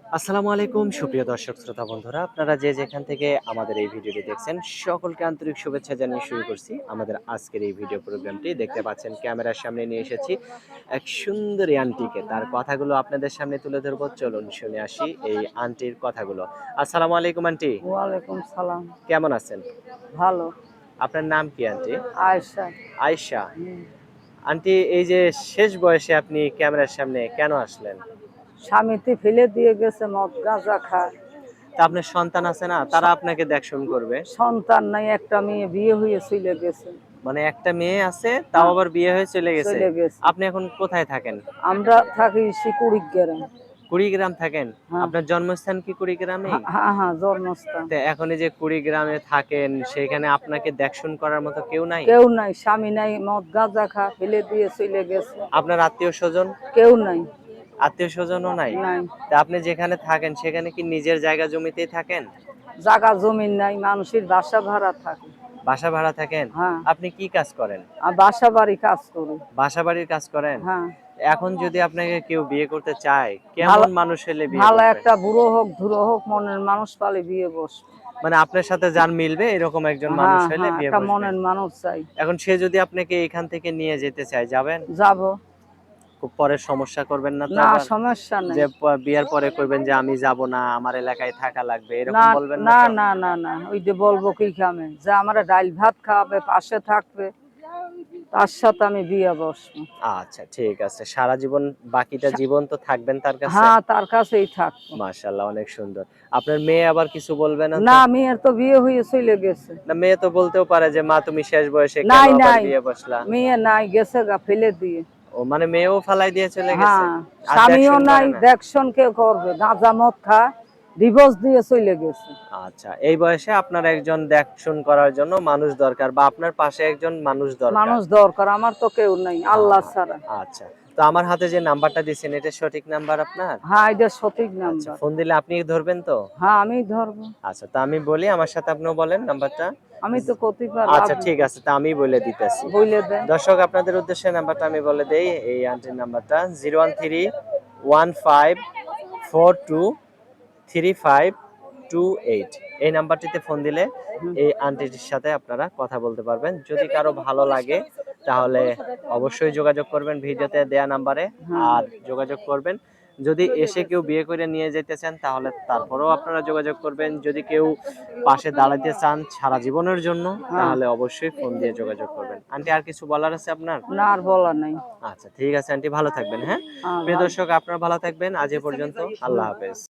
আসসালামু আলাইকুম সুপ্রিয় দর্শক শ্রোতা বন্ধুরা, আপনারা যে যেখান থেকে আমাদের এই ভিডিওটি দেখছেন সকলকে আন্তরিক শুভেচ্ছা জানিয়ে শুরু করছি আমাদের আজকের এই ভিডিও প্রোগ্রামটি। দেখতে পাচ্ছেন ক্যামেরার সামনে নিয়ে এসেছি এক সুন্দরী আন্টিকে, তার কথাগুলো আপনাদের সামনে তুলে ধরবো। চলুন শুনে আসি এই আন্টির কথাগুলো। আসসালামু আলাইকুম আন্টি, ওয়ালাইকুম সালাম। কেমন আছেন? ভালো। আপনার নাম কি আন্টি? আয়েশা। আয়েশা। হুম। আন্টি, এই যে শেষ বয়সে আপনি ক্যামেরার সামনে কেন আসলেন? স্বামীতে ফেলে দিয়ে গেছে, মদ গাঁজা খায়। তা আপনার সন্তান আছে না, তারা আপনাকে দেখশন করবে। সন্তান নাই, একটা মেয়ে বিয়ে হয়ে চলে গেছে। মানে একটা মেয়ে আছে, তাও হ্যাঁ, আবার বিয়ে হয়ে চলে গেছে। চলে গেছে। আপনি এখন কোথায় থাকেন? আমরা থাকি শিকুড়িগ্রাম। কুড়িগ্রাম থাকেন? হ্যাঁ, আপনার জন্মস্থান কি কুড়িগ্রামেই? হ্যাঁ, হ্যাঁ, জন্মস্থান। তো এখন এই যে কুড়িগ্রামে থাকেন, সেখানে আপনাকে দেখশন করার মতো কেউ নাই? কেউ নাই, স্বামী নাই, মদ গাঁজা খা ফেলে দিয়ে চলে গেছে। আপনার আত্মীয় স্বজন? কেউ নাই। আত্মীয় স্বজনও নাই? নাই। তা আপনি যেখানে থাকেন সেখানে কি নিজের জায়গা জমিতেই থাকেন? জায়গা জমিন নাই, মানুষের বাসা ভাড়া থাকে। বাসা ভাড়া থাকেন? হ্যাঁ। আপনি কি কাজ করেন? আর বাসা বাড়ি কাজ করি। বাসা বাড়ির কাজ করেন? হ্যাঁ। এখন যদি আপনাকে কেউ বিয়ে করতে চায়, ভালো, কেমন মানুষ হলে বিয়ে ভালো করবেন? একটা বুড়ো হোক ধুরো হোক মনের মানুষ পালে বিয়ে বসবে। মানে আপনার সাথে যার মিলবে এরকম একজন মানুষ হ্যাঁ, হলে হ্যাঁ, বিয়ে একটা বসবেন। মনের মানুষ চাই। এখন সে যদি আপনাকে এখান থেকে নিয়ে যেতে চায়, যাবেন? যাব। খুব পরে সমস্যা করবেন না তো না, আবার? সমস্যা নেই। যে বিয়ার পরে কইবেন যে আমি যাব না, আমার এলাকায় থাকা লাগবে, না, এরকম বলবেন না না, তো? না, না, না, ওই যে বলবো কি খামে যে আমার ডাল ভাত খাওয়াবে, পাশে থাকবে, তার সাথে আমি বিয়ে বসবো। আচ্ছা ঠিক আছে। সারা জীবন, বাকিটা জীবন তো থাকবেন তার কাছে? হ্যাঁ, তার কাছেই থাকবো। মাশাআল্লাহ, অনেক সুন্দর। আপনার মেয়ে আবার কিছু বলবে না তো? না, মেয়ের তো বিয়ে হয়ে চলে গেছে। না, মেয়ে তো বলতেও পারে যে মা তুমি শেষ বয়সে কেন নাই, আবার নাই, বিয়ে বসলা? মেয়ে নাই, গেছে গা ফেলে দিয়ে। ও মানে মেয়েও ফালাই দিয়ে চলে গেছে? হ্যাঁ, আর স্বামীও দেখশন নাই, করে না? দেখশন কে করবে, গাঁজা মদ খা, ডিভোর্স দিয়ে চলে গেছে। আচ্ছা, এই বয়সে আপনার একজন দেখশন করার জন্য মানুষ দরকার, বা আপনার পাশে একজন মানুষ দরকার। মানুষ দরকার, আমার তো কেউ নাই আল্লাহ ছাড়া। আচ্ছা, তো আমার হাতে যে নাম্বারটা দিয়েছেন এটা সঠিক নাম্বার আপনার? হ্যাঁ, এটা সঠিক আচ্ছা, নাম্বার। ফোন দিলে আপনি ধরবেন তো? হ্যাঁ, আমি ধরবো। আচ্ছা, তা আমি বলি, আমার সাথে আপনিও বলেন নাম্বারটা। আমি তো কতিবার আচ্ছা ঠিক আছে, তা আমি বলে দিতেছি। বইলে দেন। দর্শক, আপনাদের উদ্দেশ্যে নাম্বারটা আমি বলে দেই। এই আন্টির নাম্বারটা 01315423528। এই নাম্বারটিতে ফোন দিলে এই আন্টিটির সাথে আপনারা কথা বলতে পারবেন। যদি কারো ভালো লাগে তাহলে অবশ্যই যোগাযোগ করবেন ভিডিওতে দেয়া নাম্বারে, আর যোগাযোগ করবেন। যদি এসে কেউ বিয়ে করে নিয়ে যেতে চান তাহলে তারপরেও আপনারা যোগাযোগ করবেন। যদি কেউ পাশে দাঁড়াতে চান সারা জীবনের জন্য হ্যাঁ। তাহলে অবশ্যই ফোন দিয়ে যোগাযোগ করবেন। আন্টি, আর কিছু বলার আছে আপনার? না, আর বলা নাই। আচ্ছা ঠিক আছে আন্টি, ভালো থাকবেন। হ্যাঁ, প্রিয় ভালো। দর্শক, আপনারা ভালো থাকবেন। আজ এ পর্যন্ত। আল্লাহ হাফেজ।